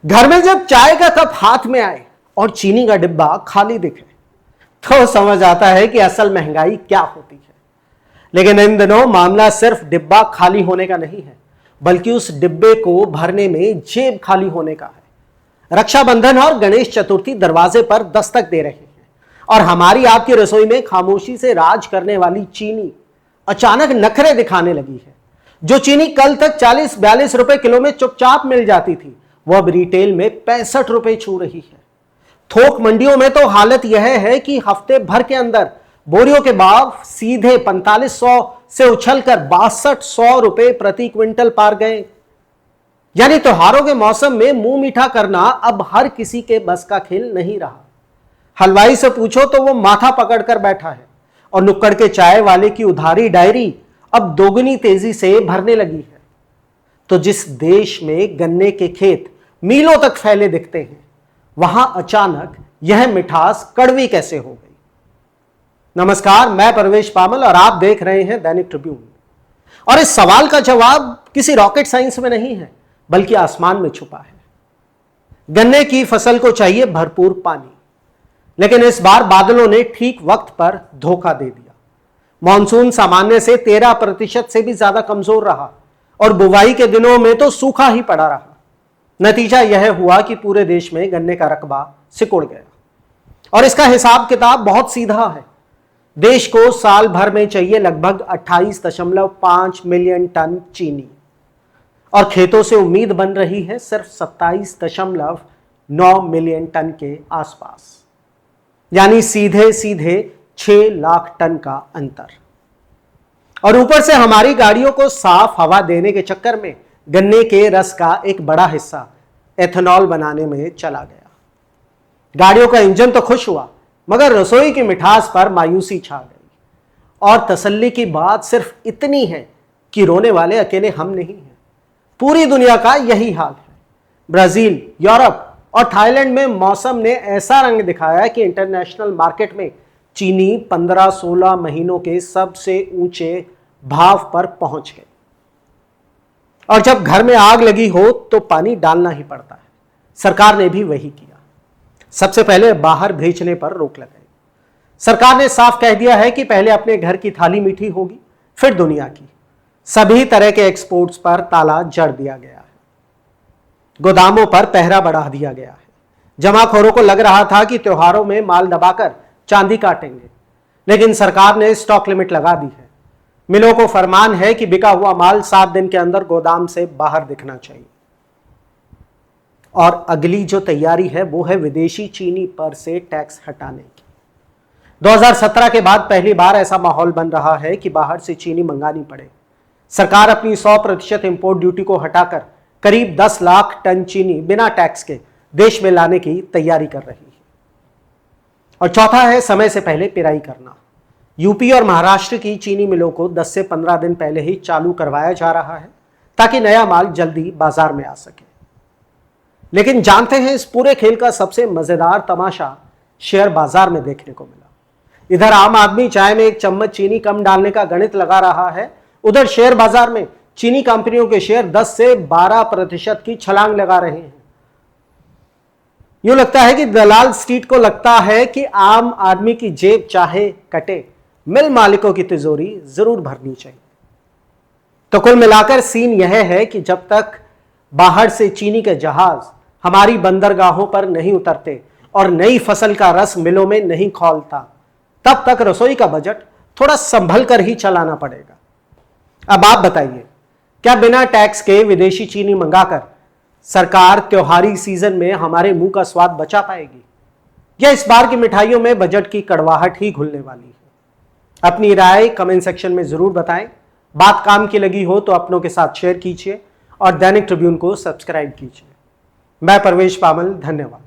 घर में जब चाय का कप हाथ में आए और चीनी का डिब्बा खाली दिखे तो समझ आता है कि असल महंगाई क्या होती है। लेकिन इन दिनों मामला सिर्फ डिब्बा खाली होने का नहीं है, बल्कि उस डिब्बे को भरने में जेब खाली होने का है। रक्षाबंधन और गणेश चतुर्थी दरवाजे पर दस्तक दे रहे हैं और हमारी आपकी रसोई में खामोशी से राज करने वाली चीनी अचानक नखरे दिखाने लगी है। जो चीनी कल तक 40-42 रुपए किलो में चुपचाप मिल जाती थी, वो अब रिटेल में 65 रुपए छू रही है। थोक मंडियों में तो हालत यह है कि हफ्ते भर के अंदर बोरियों के भाव सीधे 4500 से उछलकर 6200 रुपए प्रति क्विंटल पार गए। यानी त्योहारों के मौसम में मुंह मीठा करना अब हर किसी के बस का खेल नहीं रहा। हलवाई से पूछो तो वो माथा पकड़कर बैठा है और नुक्कड़ के चाय वाले की उधारी डायरी अब दोगुनी तेजी से भरने लगी है। तो जिस देश में गन्ने के खेत मीलों तक फैले दिखते हैं, वहां अचानक यह मिठास कड़वी कैसे हो गई? नमस्कार, मैं परवेश पामल और आप देख रहे हैं दैनिक ट्रिब्यून। और इस सवाल का जवाब किसी रॉकेट साइंस में नहीं है, बल्कि आसमान में छुपा है। गन्ने की फसल को चाहिए भरपूर पानी, लेकिन इस बार बादलों ने ठीक वक्त पर धोखा दे दिया। मॉनसून सामान्य से 13% से भी ज्यादा कमजोर रहा और बुवाई के दिनों में तो सूखा ही पड़ा रहा। नतीजा यह हुआ कि पूरे देश में गन्ने का रकबा सिकुड़ गया। और इसका हिसाब किताब बहुत सीधा है। देश को साल भर में चाहिए लगभग 28.5 मिलियन टन चीनी और खेतों से उम्मीद बन रही है सिर्फ 27.9 मिलियन टन के आसपास। यानी सीधे सीधे 6 लाख टन का अंतर। और ऊपर से हमारी गाड़ियों को साफ हवा देने के चक्कर में गन्ने के रस का एक बड़ा हिस्सा एथेनॉल बनाने में चला गया। गाड़ियों का इंजन तो खुश हुआ, मगर रसोई की मिठास पर मायूसी छा गई। और तसल्ली की बात सिर्फ इतनी है कि रोने वाले अकेले हम नहीं हैं। पूरी दुनिया का यही हाल है। ब्राजील, यूरोप और थाईलैंड में मौसम ने ऐसा रंग दिखाया कि इंटरनेशनल मार्केट में चीनी 15-16 महीनों के सबसे ऊंचे भाव पर पहुंच गई। और जब घर में आग लगी हो तो पानी डालना ही पड़ता है। सरकार ने भी वही किया। सबसे पहले बाहर भेजने पर रोक लगाई। सरकार ने साफ कह दिया है कि पहले अपने घर की थाली मीठी होगी, फिर दुनिया की। सभी तरह के एक्सपोर्ट्स पर ताला जड़ दिया गया है। गोदामों पर पहरा बढ़ा दिया गया है। जमाखोरों को लग रहा था कि त्योहारों में माल दबाकर चांदी काटेंगे, लेकिन सरकार ने स्टॉक लिमिट लगा दी है। मिलों को फरमान है कि बिका हुआ माल 7 दिन के अंदर गोदाम से बाहर दिखना चाहिए। और अगली जो तैयारी है वो है विदेशी चीनी पर से टैक्स हटाने की। 2017 के बाद पहली बार ऐसा माहौल बन रहा है कि बाहर से चीनी मंगानी पड़े। सरकार अपनी 100% इंपोर्ट ड्यूटी को हटाकर करीब 10 लाख टन चीनी बिना टैक्स के देश में लाने की तैयारी कर रही है। और चौथा है समय से पहले पिराई करना। यूपी और महाराष्ट्र की चीनी मिलों को 10 से 15 दिन पहले ही चालू करवाया जा रहा है ताकि नया माल जल्दी बाजार में आ सके। लेकिन जानते हैं, इस पूरे खेल का सबसे मजेदार तमाशा शेयर बाजार में देखने को मिला। इधर आम आदमी चाय में 1 चम्मच चीनी कम डालने का गणित लगा रहा है, उधर शेयर बाजार में चीनी कंपनियों के शेयर 10 से 12% की छलांग लगा रहे हैं। यूं लगता है कि दलाल स्ट्रीट को लगता है कि आम आदमी की जेब चाहे कटे, मिल मालिकों की तिजोरी जरूर भरनी चाहिए। तो कुल मिलाकर सीन यह है कि जब तक बाहर से चीनी के जहाज हमारी बंदरगाहों पर नहीं उतरते और नई फसल का रस मिलों में नहीं खौलता, तब तक रसोई का बजट थोड़ा संभल कर ही चलाना पड़ेगा। अब आप बताइए, क्या बिना टैक्स के विदेशी चीनी मंगाकर सरकार त्योहारी सीजन में हमारे मुंह का स्वाद बचा पाएगी, या इस बार की मिठाइयों में बजट की कड़वाहट ही घुलने वाली है? अपनी राय कमेंट सेक्शन में जरूर बताएं। बात काम की लगी हो तो अपनों के साथ शेयर कीजिए और दैनिक ट्रिब्यून को सब्सक्राइब कीजिए। मैं परवेश पामल, धन्यवाद।